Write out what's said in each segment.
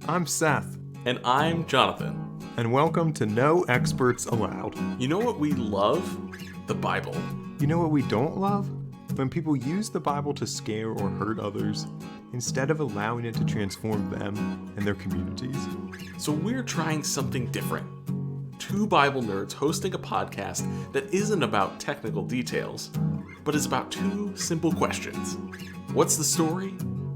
I'm Seth, And I'm Jonathan. and welcome to No Experts Allowed. You know what we love? The Bible. You know what we don't love? When people use the Bible to scare or hurt others, instead of allowing it to transform them and their communities. So we're trying something different. Two Bible nerds hosting a podcast that isn't about technical details, but is about two simple questions. What's the story?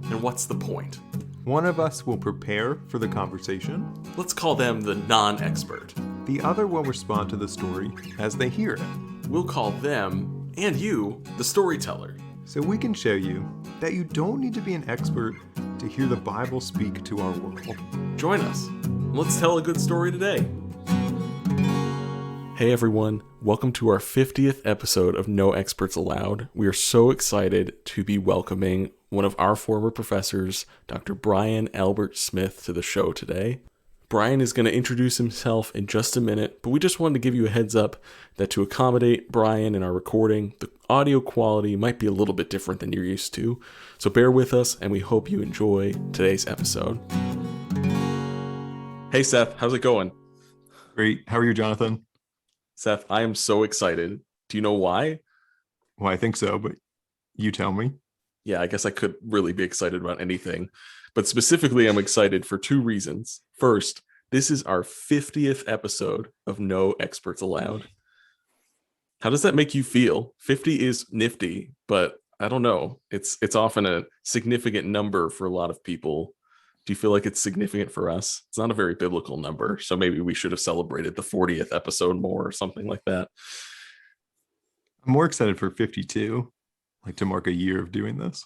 And what's the point? One of us will prepare for the conversation. Let's call them the non-expert. The other will respond to the story as they hear it. We'll call them, and you, the storyteller. So we can show you that you don't need to be an expert to hear the Bible speak to our world. Join us. Let's tell a good story today. Hey everyone, welcome to our 50th episode of No Experts Allowed. We are so excited to be welcoming one of our former professors, Dr. Brian Albert Smith, to the show today. Brian is going to introduce himself in just a minute, but we just wanted to give you a heads up that to accommodate Brian in our recording, the audio quality might be a little bit different than you're used to. So bear with us, and we hope you enjoy today's episode. Hey Seth, how's it going? Great. How are you, Jonathan? Seth, I am so excited. Do you know why? Well, I think so, but you tell me. Yeah, I guess I could really be excited about anything. But specifically, I'm excited for two reasons. First, this is our 50th episode of No Experts Allowed. How does that make you feel? 50 is nifty, but I don't know. It's often a significant number for a lot of people. Do you feel like it's significant for us? It's not a very biblical number, so maybe we should have celebrated the 40th episode more or something like that. I'm more excited for 52, like to mark a year of doing this.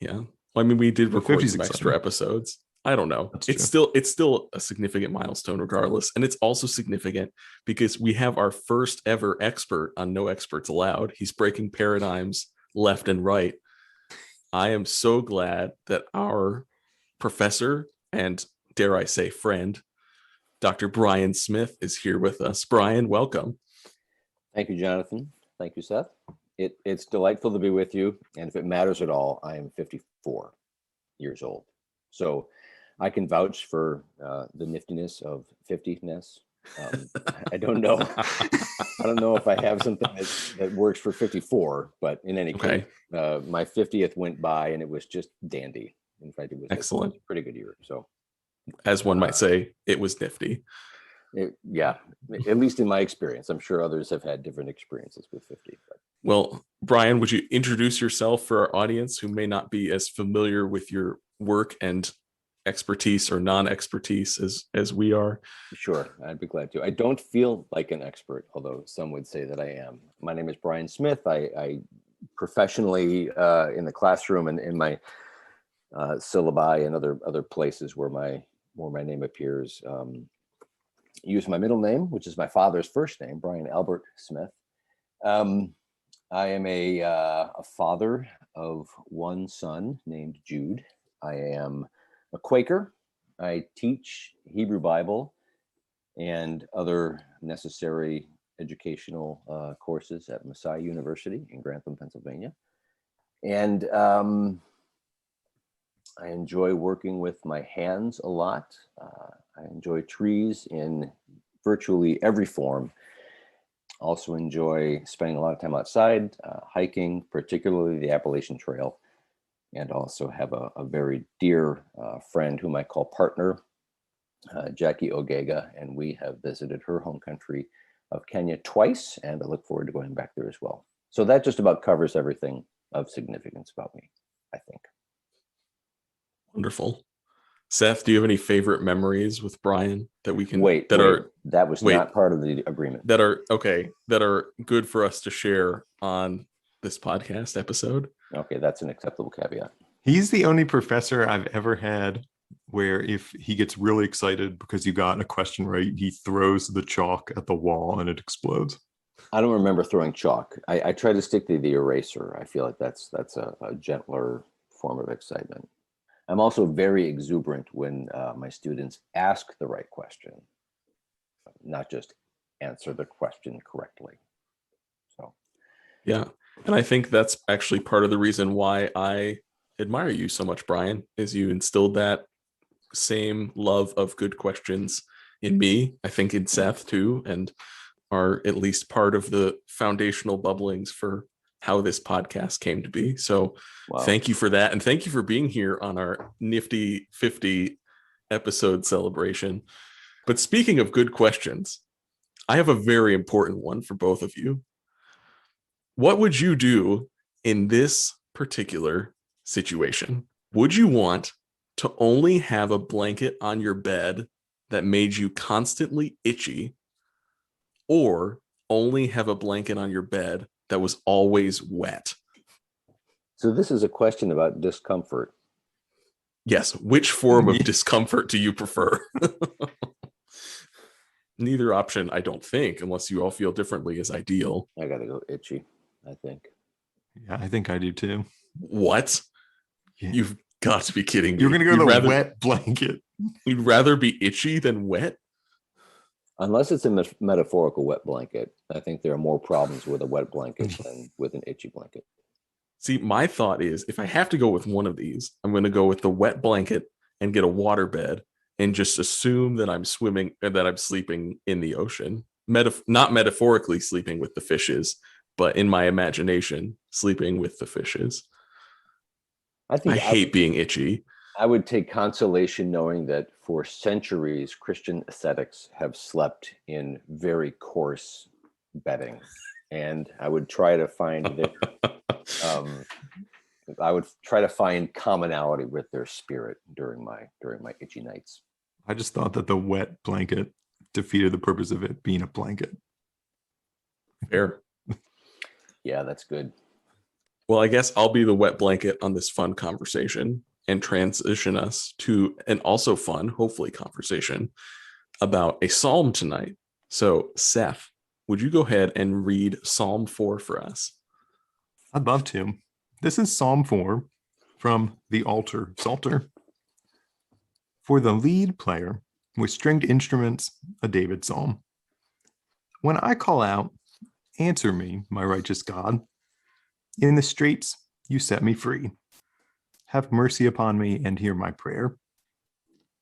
Yeah. Well, I mean, we did record 50 is some exciting. extra episodes. I don't know. That's It's true. still a significant milestone regardless. And it's also significant because we have our first ever expert on No Experts Allowed. He's breaking paradigms left and right. I am so glad that our professor and, dare I say, friend, Dr. Brian Smith, is here with us. Brian, welcome. Thank you, Jonathan. Thank you, Seth. It's delightful to be with you. And if it matters at all, I am 54 years old. So I can vouch for the niftiness of 50-ness. I don't know. I don't know if I have something that works for 54, but in any case, my 50th went by and it was just dandy. In fact, it was Excellent. a pretty good year. So, as one might say, it was nifty. Yeah, at least in my experience. I'm sure others have had different experiences with 50. But. Well, Brian, would you introduce yourself for our audience who may not be as familiar with your work and expertise or non-expertise as we are? Sure, I'd be glad to. I don't feel like an expert, although some would say that I am. My name is Brian Smith. I professionally in the classroom and in my syllabi and other places where my name appears, use my middle name, which is my father's first name, Brian Albert Smith. I am a father of one son named Jude. I am a Quaker. I teach Hebrew Bible and other necessary educational courses at Messiah University in Grantham, Pennsylvania. And I enjoy working with my hands a lot. I enjoy trees in virtually every form. Also enjoy spending a lot of time outside, hiking, particularly the Appalachian Trail, and also have a very dear friend whom I call partner, Jackie Ogega, and we have visited her home country of Kenya twice, and I look forward to going back there as well. So that just about covers everything of significance about me, I think. Wonderful. Seth, do you have any favorite memories with Brian that we can that was not part of the agreement, that are good for us to share on this podcast episode? Okay, that's an acceptable caveat. He's the only professor I've ever had where if he gets really excited because you got a question right, he throws the chalk at the wall and it explodes. I don't remember throwing chalk. I try to stick to the eraser. I feel like that's a gentler form of excitement. I'm also very exuberant when my students ask the right question, not just answer the question correctly. So, yeah. And I think that's actually part of the reason why I admire you so much, Brian, is you instilled that same love of good questions in me, I think in Seth too, and are at least part of the foundational bubblings for how this podcast came to be. So Wow. thank you for that. And thank you for being here on our nifty 50 episode celebration. But speaking of good questions, I have a very important one for both of you. What would you do in this particular situation? Would you want to only have a blanket on your bed that made you constantly itchy, or only have a blanket on your bed that was always wet? So this is a question about discomfort. Yes. Which form of discomfort do you prefer? Neither option, I don't think, unless you all feel differently, is ideal. I gotta go itchy, I think. Yeah, I think I do too. What? Yeah. You've got to be kidding me. You're gonna go to the wet blanket. You'd rather be itchy than wet? Unless it's a metaphorical wet blanket. I think there are more problems with a wet blanket than with an itchy blanket. See, my thought is if I have to go with one of these, I'm going to go with the wet blanket and get a water bed and just assume that I'm swimming, or that I'm sleeping in the ocean. Not metaphorically sleeping with the fishes, but in my imagination, sleeping with the fishes. I hate being itchy. I would take consolation knowing that for centuries, Christian ascetics have slept in very coarse bedding. And I would try to find I would try to find commonality with their spirit during my itchy nights. I just thought that the wet blanket defeated the purpose of it being a blanket. Fair. Yeah, that's good. Well, I guess I'll be the wet blanket on this fun conversation and transition us to an also fun, hopefully, conversation about a psalm tonight. So, Seth, would you go ahead and read Psalm 4 for us? I'd love to. This is Psalm 4 from the altar Psalter. For the lead player with stringed instruments, a David psalm. When I call out, answer me, my righteous God. In the straits, you set me free. Have mercy upon me and hear my prayer.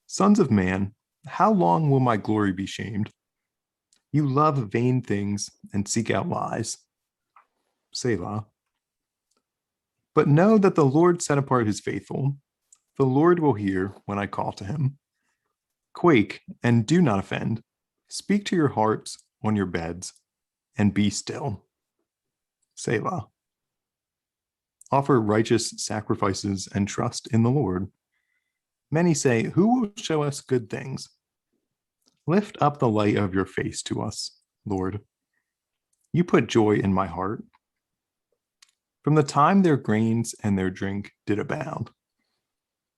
Sons of man, how long will my glory be shamed? You love vain things and seek out lies. Selah. But know that the Lord set apart his faithful. The Lord will hear when I call to him. Quake and do not offend. Speak to your hearts on your beds and be still. Selah. Offer righteous sacrifices and trust in the Lord. Many say, who will show us good things? Lift up the light of your face to us, Lord. You put joy in my heart. From the time their grains and their drink did abound.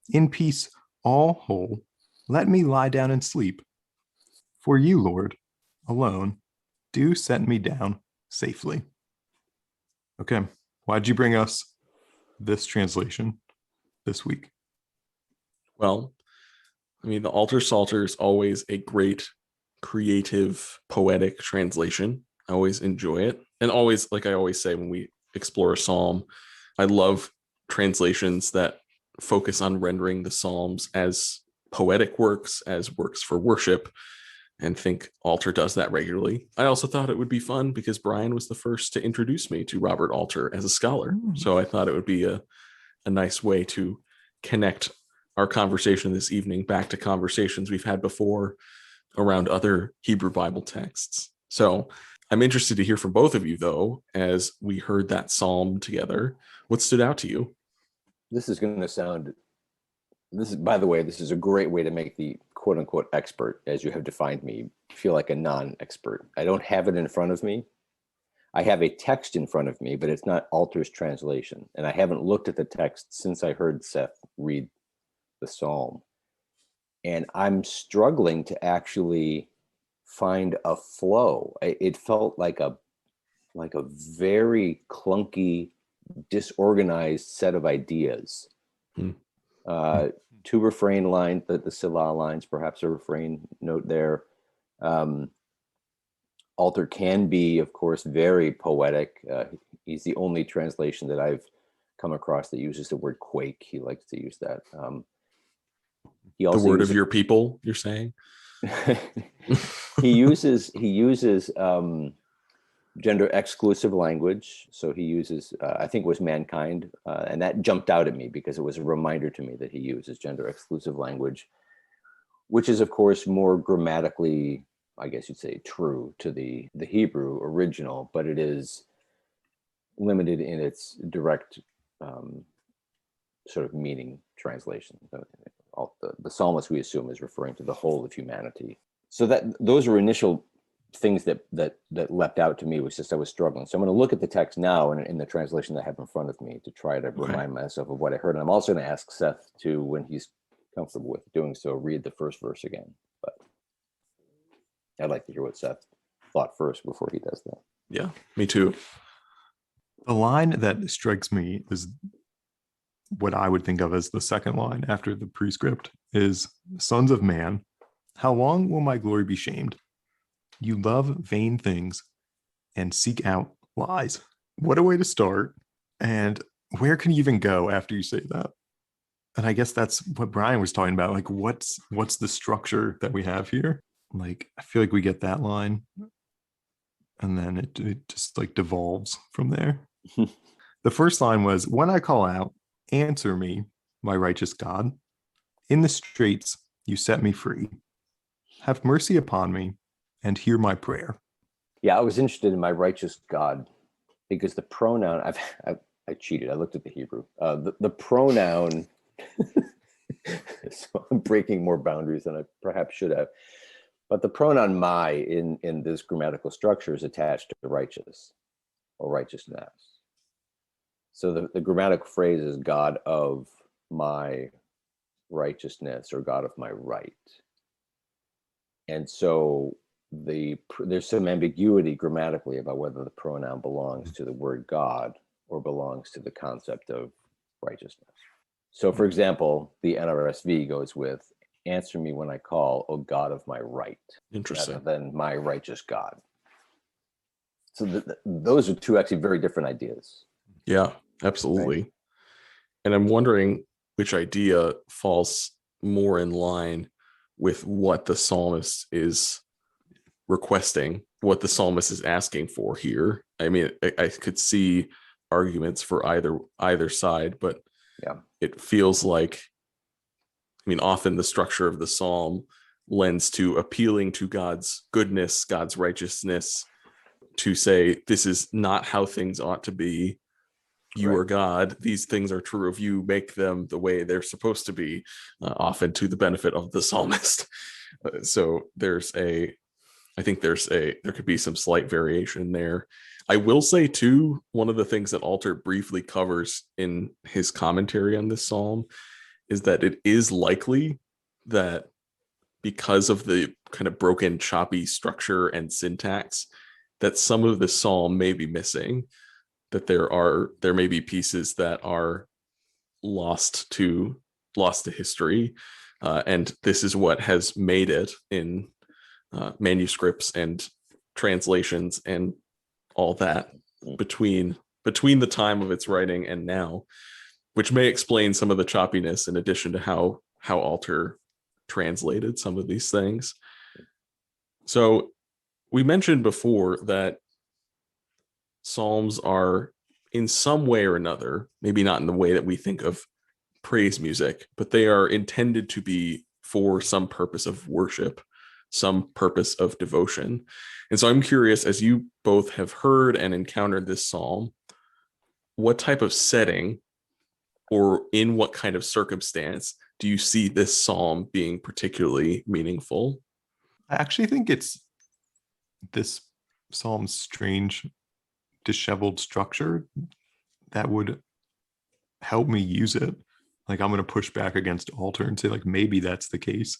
In peace, all whole, let me lie down and sleep. For you, Lord, alone, do set me down safely. Okay, why'd you bring us this translation this week? Well, I mean, the Altar Psalter is always a great, creative, poetic translation. I always enjoy it. And always, like I always say when we explore a psalm, I love translations that focus on rendering the psalms as poetic works, as works for worship, and think Alter does that regularly. I also thought it would be fun because Brian was the first to introduce me to Robert Alter as a scholar. So I thought it would be a nice way to connect our conversation this evening back to conversations we've had before around other Hebrew Bible texts. So I'm interested to hear from both of you, though, as we heard that psalm together. What stood out to you? This is going to sound, by the way, this is a great way to make the quote unquote expert, as you have defined me, feel like a non-expert. I don't have it in front of me. I have a text in front of me, but it's not Alter's translation. And I haven't looked at the text since I heard Seth read the psalm. And I'm struggling to actually find a flow. It felt like a very clunky, disorganized set of ideas. Two refrain lines, the Selah lines, perhaps a refrain note there. Alter can be, of course, very poetic. He's the only translation that I've come across that uses the word quake. He likes to use that. He The also word of uses, your people, you're saying? he uses gender exclusive language. So he uses, I think it was mankind, and that jumped out at me because it was a reminder to me that he uses gender exclusive language, which is of course more grammatically, I guess you'd say, true to the Hebrew original, but it is limited in its direct sort of meaning translation. The psalmist, we assume, is referring to the whole of humanity. So that those are initial things that leapt out to me. Was just I was struggling. So I'm going to look at the text now in the translation that I have in front of me to try to remind myself of what I heard. And I'm also going to ask Seth to, when he's comfortable with doing so, read the first verse again. But I'd like to hear what Seth thought first before he does that. Yeah, me too. The line that strikes me is what I would think of as the second line after the prescript is, "Sons of man, how long will my glory be shamed? You love vain things and seek out lies." What a way to start. And where can you even go after you say that? And I guess that's what Brian was talking about. Like, what's the structure that we have here? Like, I feel like we get that line and then it just like devolves from there. The first line was, "When I call out, answer me, my righteous God. In the straits, you set me free. Have mercy upon me and hear my prayer." Yeah, I was interested in my righteous God because the pronoun, I cheated. I looked at the Hebrew. The pronoun, so I'm breaking more boundaries than I perhaps should have. But the pronoun my in this grammatical structure is attached to righteous or righteousness. So the grammatical phrase is God of my righteousness or God of my right. And so there's some ambiguity grammatically about whether the pronoun belongs to the word God or belongs to the concept of righteousness. So for example, the NRSV goes with, "Answer me when I call, O God of my right," Interesting. rather than "my righteous God." So those are two actually very different ideas. Yeah, absolutely. Right. And I'm wondering which idea falls more in line with what the psalmist is requesting, what the psalmist is asking for here. I mean, I could see arguments for either side, but yeah, it feels like, I mean, often the structure of the psalm lends to appealing to God's goodness, God's righteousness, to say, this is not how things ought to be. You are God. These things are true of you. Make them the way they're supposed to be, often to the benefit of the psalmist. So there could be some slight variation there. I will say too, one of the things that Alter briefly covers in his commentary on this psalm is that it is likely that because of the kind of broken, choppy structure and syntax, that some of the psalm may be missing, that there may be pieces that are lost to history, and this is what has made it in manuscripts and translations and all that between the time of its writing and now, which may explain some of the choppiness, in addition to how Alter translated some of these things. So we mentioned before that psalms are, in some way or another, maybe not in the way that we think of praise music, but they are intended to be for some purpose of worship, some purpose of devotion. And so I'm curious, as you both have heard and encountered this psalm, what type of setting or in what kind of circumstance do you see this psalm being particularly meaningful? I actually think it's this psalm's strange, disheveled structure that would help me use it. Like, I'm going to push back against Alter and say, like, maybe that's the case.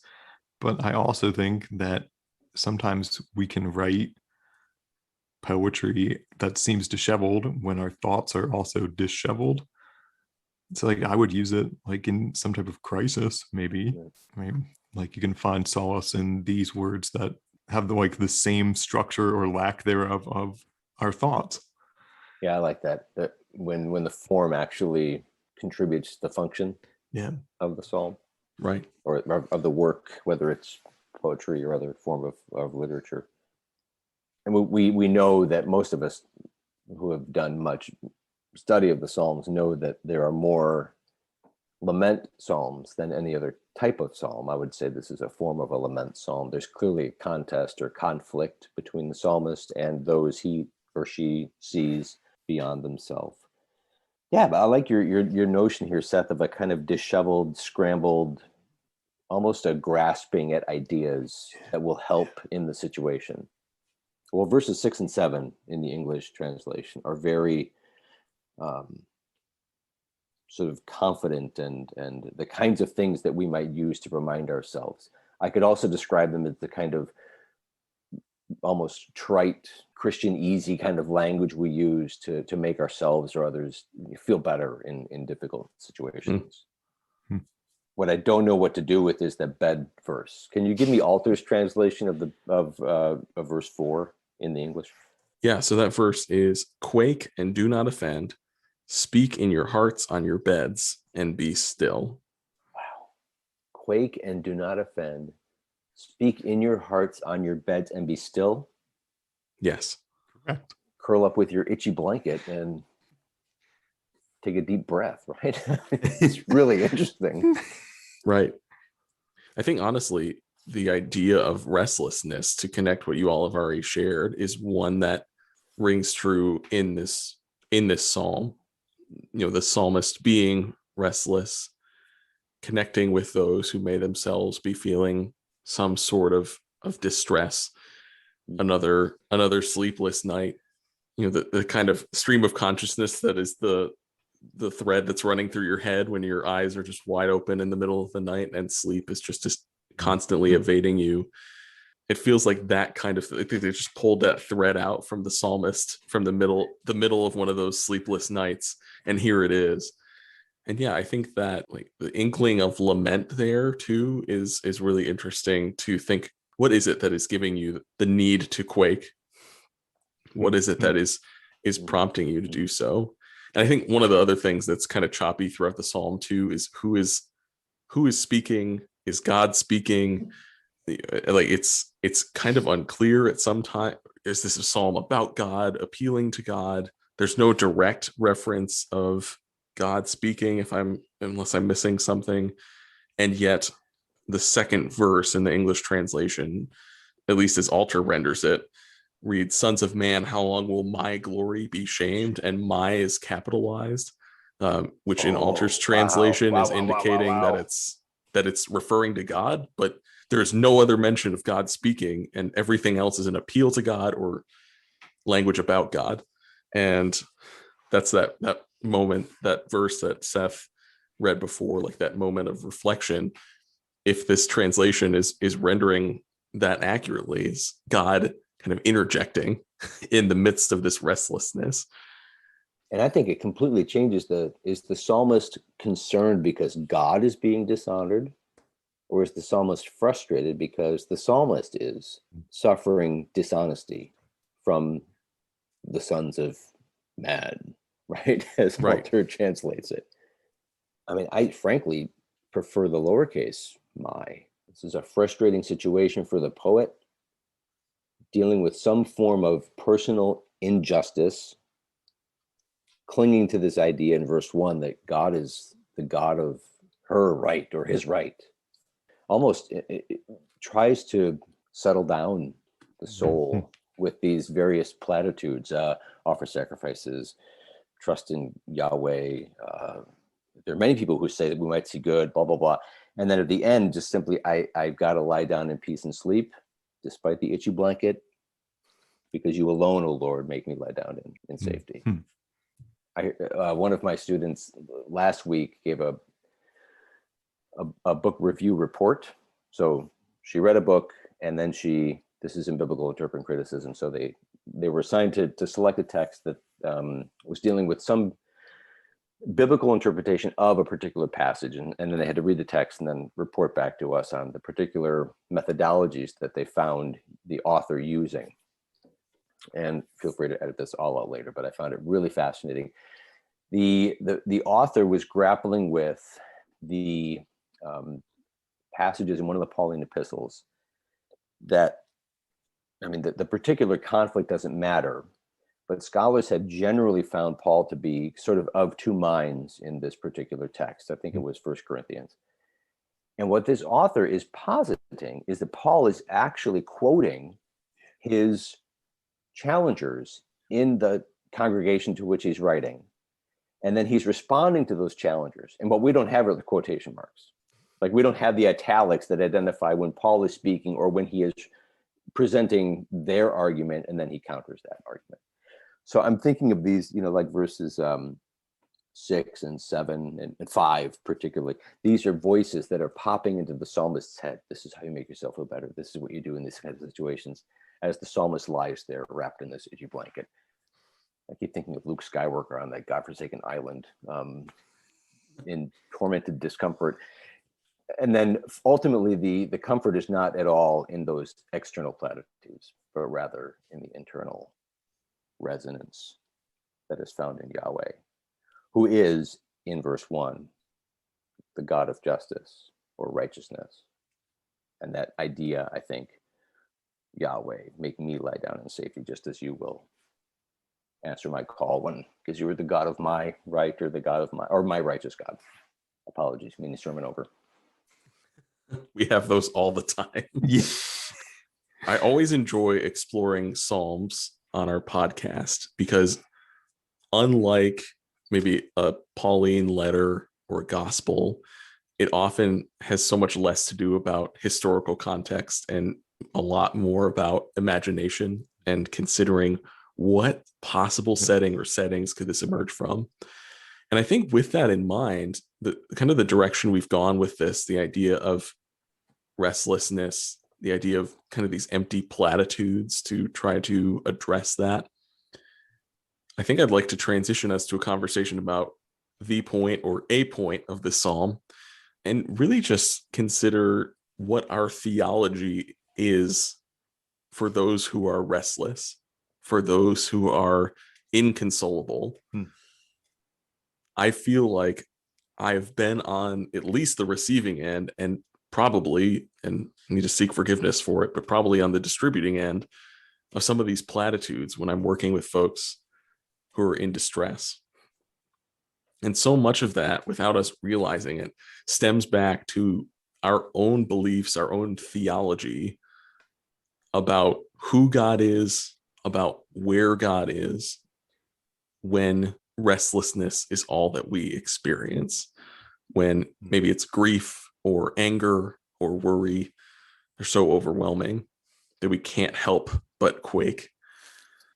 But I also think that sometimes we can write poetry that seems disheveled when our thoughts are also disheveled. So like, I would use it like in some type of crisis, maybe. Like, you can find solace in these words that have the same structure or lack thereof of our thoughts. Yeah, I like that. That when the form actually contributes to the function of the psalm. Right. or of the work, whether it's poetry or other form of literature. And we know that most of us who have done much study of the Psalms know that there are more lament psalms than any other type of psalm. I would say this is a form of a lament psalm. There's clearly a contest or conflict between the psalmist and those he or she sees beyond themselves. Yeah, but I like your notion here, Seth, of a kind of disheveled, scrambled, almost a grasping at ideas that will help in the situation. Well, verses 6 and 7 in the English translation are very sort of confident and the kinds of things that we might use to remind ourselves. I could also describe them as the kind of almost trite Christian easy kind of language we use to make ourselves or others feel better in difficult situations. What I don't know what to do with is the bed verse. Can you give me Alter's translation of verse 4 in the English? Yeah, so that verse is, quake and do not offend, speak in your hearts on your beds and be still. Wow. Quake and do not offend, speak in your hearts on your beds and be still. Yes. Correct. Curl up with your itchy blanket and take a deep breath, right? It's really interesting. Right. I think honestly, the idea of restlessness, to connect what you all have already shared, is one that rings true in this psalm. You know, the psalmist being restless, connecting with those who may themselves be feeling some sort of distress, another sleepless night. You know, the kind of stream of consciousness that is the thread that's running through your head when your eyes are just wide open in the middle of the night and sleep is just constantly evading you. It feels like that kind of, I think they just pulled that thread out from the psalmist from the middle of one of those sleepless nights, and here it is. And yeah, I think that like the inkling of lament there too is really interesting to think, what is it that is giving you the need to quake? What is it that is prompting you to do so? And I think one of the other things that's kind of choppy throughout the psalm too is who is speaking. Is God speaking? Like it's kind of unclear at some time. Is this a psalm about God, appealing to God? There's no direct reference of God speaking unless I'm missing something. And yet the second verse in the English translation, at least as Alter renders it, reads, "Sons of man, how long will my glory be shamed?" And "my" is capitalized, which in Alter's translation is indicating that it's referring to God, but there's no other mention of God speaking, and everything else is an appeal to God or language about God. And that's that moment, that verse that Seth read before, like that moment of reflection. If this translation is rendering that accurately, is God kind of interjecting in the midst of this restlessness. And I think it completely changes is the psalmist concerned because God is being dishonored? Or is the psalmist frustrated because the psalmist is suffering dishonesty from the sons of man, right? As Walter translates it. I mean, I frankly prefer the lowercase my. This is a frustrating situation for the poet, dealing with some form of personal injustice, clinging to this idea in verse 1 that God is the God of her right or his right. Almost it tries to settle down the soul with these various platitudes, offer sacrifices, trust in Yahweh. There are many people who say that we might see good, blah, blah, blah. And then at the end, just simply, I've got to lie down in peace and sleep, despite the itchy blanket, because you alone, O Lord, make me lie down in safety. One of my students last week gave a book review report. So she read a book, and then this is in biblical interpretive criticism. So they were assigned to select a text that was dealing with some biblical interpretation of a particular passage. And then they had to read the text and then report back to us on the particular methodologies that they found the author using. And feel free to edit this all out later, but I found it really fascinating. The author was grappling with the passages in one of the Pauline epistles that, I mean, the particular conflict doesn't matter, but scholars have generally found Paul to be sort of two minds in this particular text. I think it was First Corinthians. And what this author is positing is that Paul is actually quoting his challengers in the congregation to which he's writing. And then he's responding to those challengers. And what we don't have are the quotation marks. Like, we don't have the italics that identify when Paul is speaking or when he is presenting their argument, and then he counters that argument. So I'm thinking of these, like verses 6 and 7 and 5 particularly. These are voices that are popping into the psalmist's head. This is how you make yourself feel better. This is what you do in these kinds of situations, as the psalmist lies there wrapped in this itchy blanket. I keep thinking of Luke Skywalker on that godforsaken island in tormented discomfort. And then ultimately the comfort is not at all in those external platitudes, but rather in the internal resonance that is found in Yahweh, who is, in verse 1, the God of justice or righteousness. And that idea, I think, Yahweh, make me lie down in safety just as you will. Answer my call because you are the God of my right, or the God of my righteous God. Apologies, mini sermon over. We have those all the time. Yeah. I always enjoy exploring Psalms on our podcast because, unlike maybe a Pauline letter or a gospel, it often has so much less to do about historical context and a lot more about imagination and considering what possible setting or settings could this emerge from. And I think with that in mind, the kind of the direction we've gone with this, the idea of restlessness, the idea of kind of these empty platitudes to try to address that, I think I'd like to transition us to a conversation about the point or a point of the psalm and really just consider what our theology is for those who are restless, for those who are inconsolable. I feel like I've been on at least the receiving end, and probably, and I need to seek forgiveness for it, but probably on the distributing end of some of these platitudes when I'm working with folks who are in distress. And so much of that, without us realizing it, stems back to our own beliefs, our own theology about who God is, about where God is, when restlessness is all that we experience, when maybe it's grief or anger or worry. They're so overwhelming that we can't help but quake.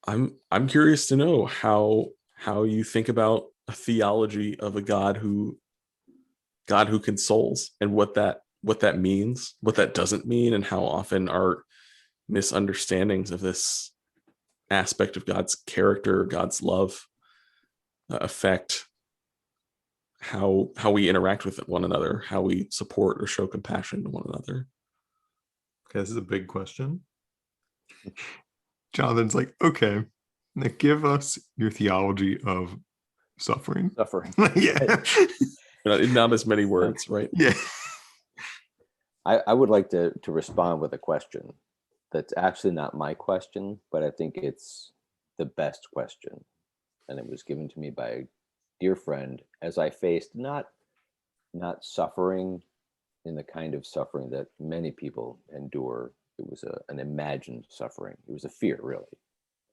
I'm curious to know how you think about a theology of a God who consoles, and what that means, what that doesn't mean, and how often our misunderstandings of this aspect of God's character, God's love, affect how we interact with one another, how we support or show compassion to one another. Okay, this is a big question. Jonathan's like, okay, now give us your theology of suffering. Yeah. Not as many words, right? Yeah. I would like to respond with a question that's actually not my question, but I think it's the best question. And it was given to me by a dear friend as I faced not suffering in the kind of suffering that many people endure. It was an imagined suffering. It was a fear, really.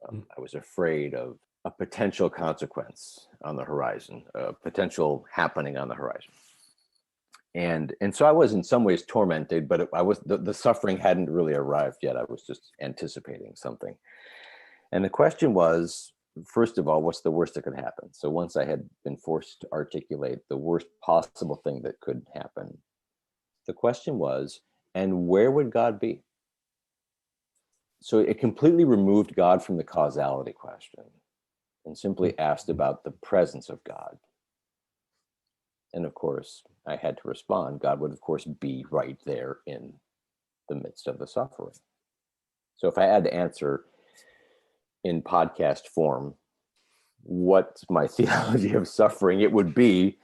I was afraid of a potential consequence on the horizon, a potential happening on the horizon. And so I was in some ways tormented, but the suffering hadn't really arrived yet. I was just anticipating something. And the question was, first of all, what's the worst that could happen? So once I had been forced to articulate the worst possible thing that could happen, the question was, and where would God be? So it completely removed God from the causality question and simply asked about the presence of God. And of course, I had to respond, God would, of course, be right there in the midst of the suffering. So if I had to answer in podcast form, what's my theology of suffering, it would be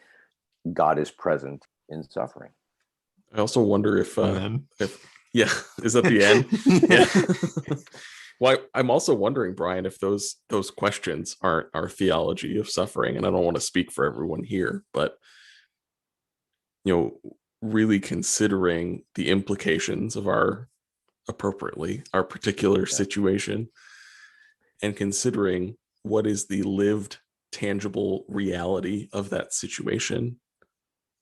God is present in suffering. I also wonder And if yeah, is that the end? Yeah. Well, I'm also wondering, Brian, if those questions aren't our theology of suffering, and I don't want to speak for everyone here, but really considering the implications of our particular situation, and considering what is the lived, tangible reality of that situation,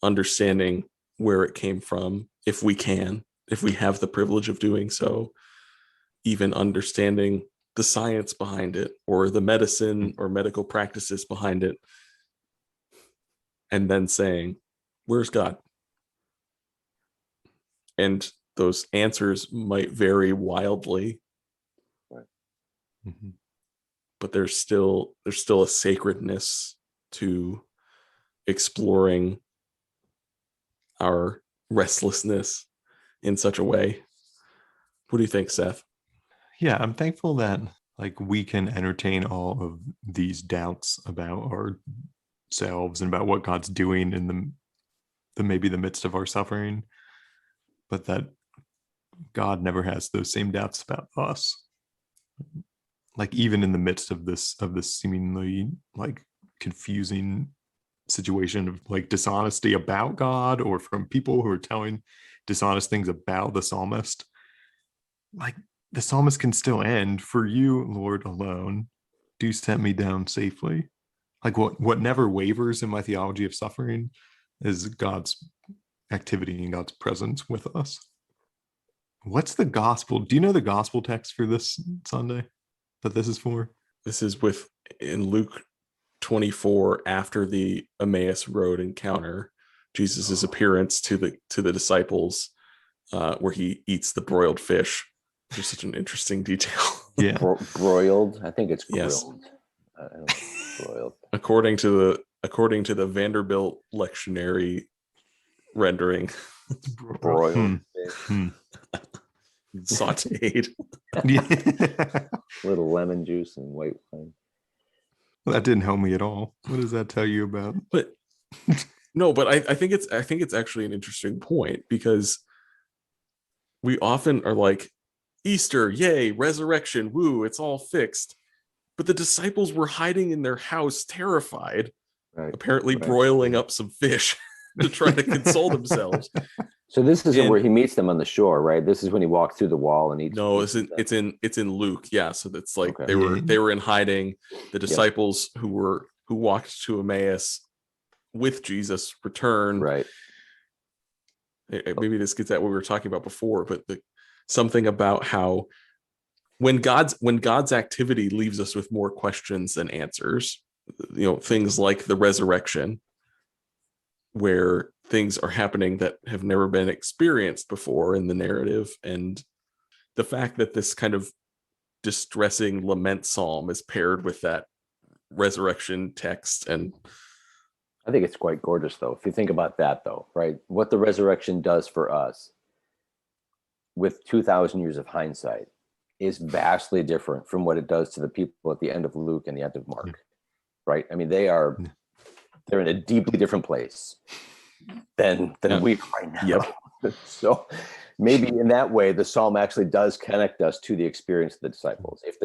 understanding where it came from, if we have the privilege of doing so, even understanding the science behind it or the medicine or medical practices behind it, and then saying, where's God? And those answers might vary wildly, Mhm. but there's still a sacredness to exploring our restlessness in such a way. What do you think, Seth? Yeah, I'm thankful that like we can entertain all of these doubts about ourselves and about what God's doing in the maybe the midst of our suffering, but that God never has those same doubts about us. Like even in the midst of this seemingly like confusing situation of like dishonesty about God, or from people who are telling dishonest things about the psalmist, like the psalmist can still end, "For you, Lord, alone do set me down safely." Like what never wavers in my theology of suffering is God's activity and God's presence with us. What's the gospel? Do you know the gospel text for this Sunday that this is for? This is in Luke 24, after the Emmaus Road encounter, Jesus's appearance to the disciples, where he eats the broiled fish. There's such an interesting detail. Yeah. Broiled. I think it's grilled. Yes. I don't know, broiled. According to the Vanderbilt lectionary rendering, Broiled Hmm. sauteed. Yeah. little lemon juice and white wine. That didn't help me at all. What does that tell you about? But no, but I think it's actually an interesting point, because we often are like, Easter, yay, resurrection, woo, it's all fixed. But the disciples were hiding in their house, terrified, Right. apparently broiling up some fish to try to console themselves. So this isn't where he meets them on the shore, right? This is when he walks through the wall and eats. No, it's in Luke. Yeah, so that's like Okay. they were in hiding. The disciples who walked to Emmaus with Jesus return. Right. Maybe this gets at what we were talking about before, but something about how when God's activity leaves us with more questions than answers, things like the resurrection, where things are happening that have never been experienced before in the narrative, and the fact that this kind of distressing lament psalm is paired with that resurrection text. And I think it's quite gorgeous, though, if you think about that, though, right? What the resurrection does for us with 2,000 years of hindsight is vastly different from what it does to the people at the end of Luke and the end of Mark, right? I mean, they're in a deeply different place than we are right now. Yep. So maybe in that way, the psalm actually does connect us to the experience of the disciples. If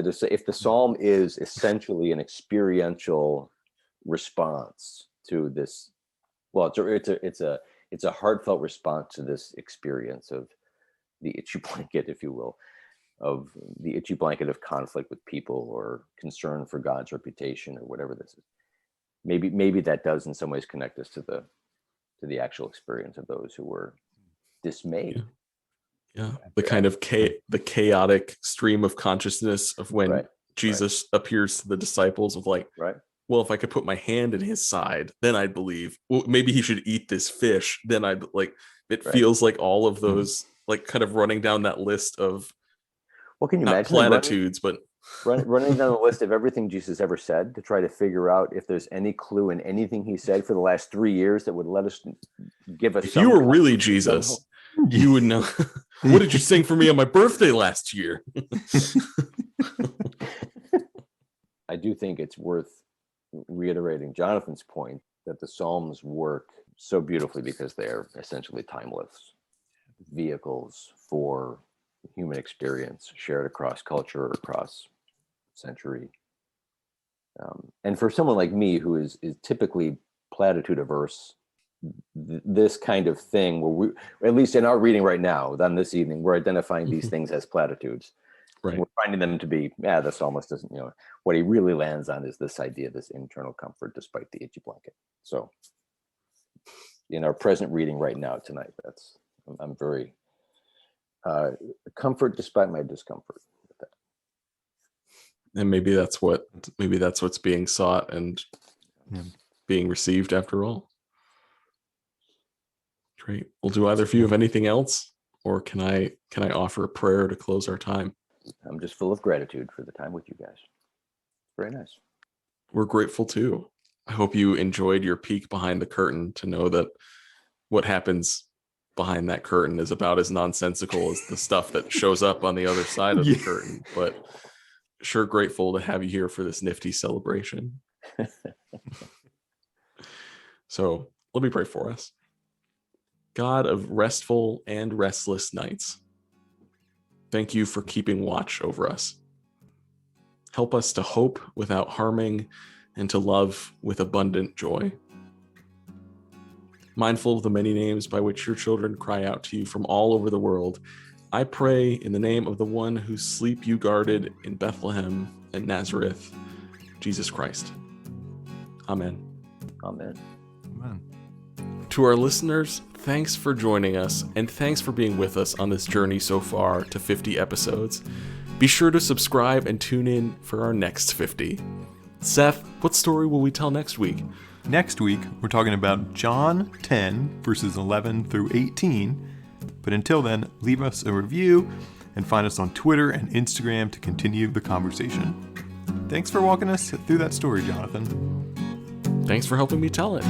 the psalm is essentially an experiential response to this, well, it's a heartfelt response to this experience of the itchy blanket, if you will, of the itchy blanket of conflict with people or concern for God's reputation or whatever this is. Maybe that does in some ways connect us to the actual experience of those who were dismayed. Yeah, the kind of the chaotic stream of consciousness of when Jesus appears to the disciples, of like, well, if I could put my hand in his side, then I'd believe. Well, maybe he should eat this fish. Then I'd like. It feels like all of those, like, kind of running down that list of. What can you not imagine? Platitudes, but running down the list of everything Jesus ever said to try to figure out if there's any clue in anything he said for the last 3 years that would let us give us. If you were really Jesus, you would know. What did you sing for me on my birthday last year? I do think it's worth reiterating Jonathan's point that the Psalms work so beautifully because they're essentially timeless. vehicles for human experience shared across culture, across century. And for someone like me who is typically platitude averse, this kind of thing where we, at least in our reading right now, then this evening, we're identifying these things as platitudes. Right. We're finding them to be, the psalmist doesn't, what he really lands on is this idea, this internal comfort despite the itchy blanket. So in our present reading right now tonight, I'm very comfort despite my discomfort. And maybe that's what's being sought and being received after all. Great. Well, do either of you have anything else, or can I offer a prayer to close our time? I'm just full of gratitude for the time with you guys. Very nice. We're grateful too. I hope you enjoyed your peek behind the curtain to know that what happens behind that curtain is about as nonsensical as the stuff that shows up on the other side of the curtain. But sure grateful to have you here for this nifty celebration. So let me pray for us. God of restful and restless nights, thank you for keeping watch over us. Help us to hope without harming and to love with abundant joy. Mindful of the many names by which your children cry out to you from all over the world, I pray in the name of the one whose sleep you guarded in Bethlehem and Nazareth, Jesus Christ. Amen. Amen. Amen. To our listeners, thanks for joining us, and thanks for being with us on this journey so far to 50 episodes. Be sure to subscribe and tune in for our next 50. Seth, what story will we tell next week? Next week, we're talking about John 10, verses 11 through 18. But until then, leave us a review and find us on Twitter and Instagram to continue the conversation. Thanks for walking us through that story, Jonathan. Thanks for helping me tell it.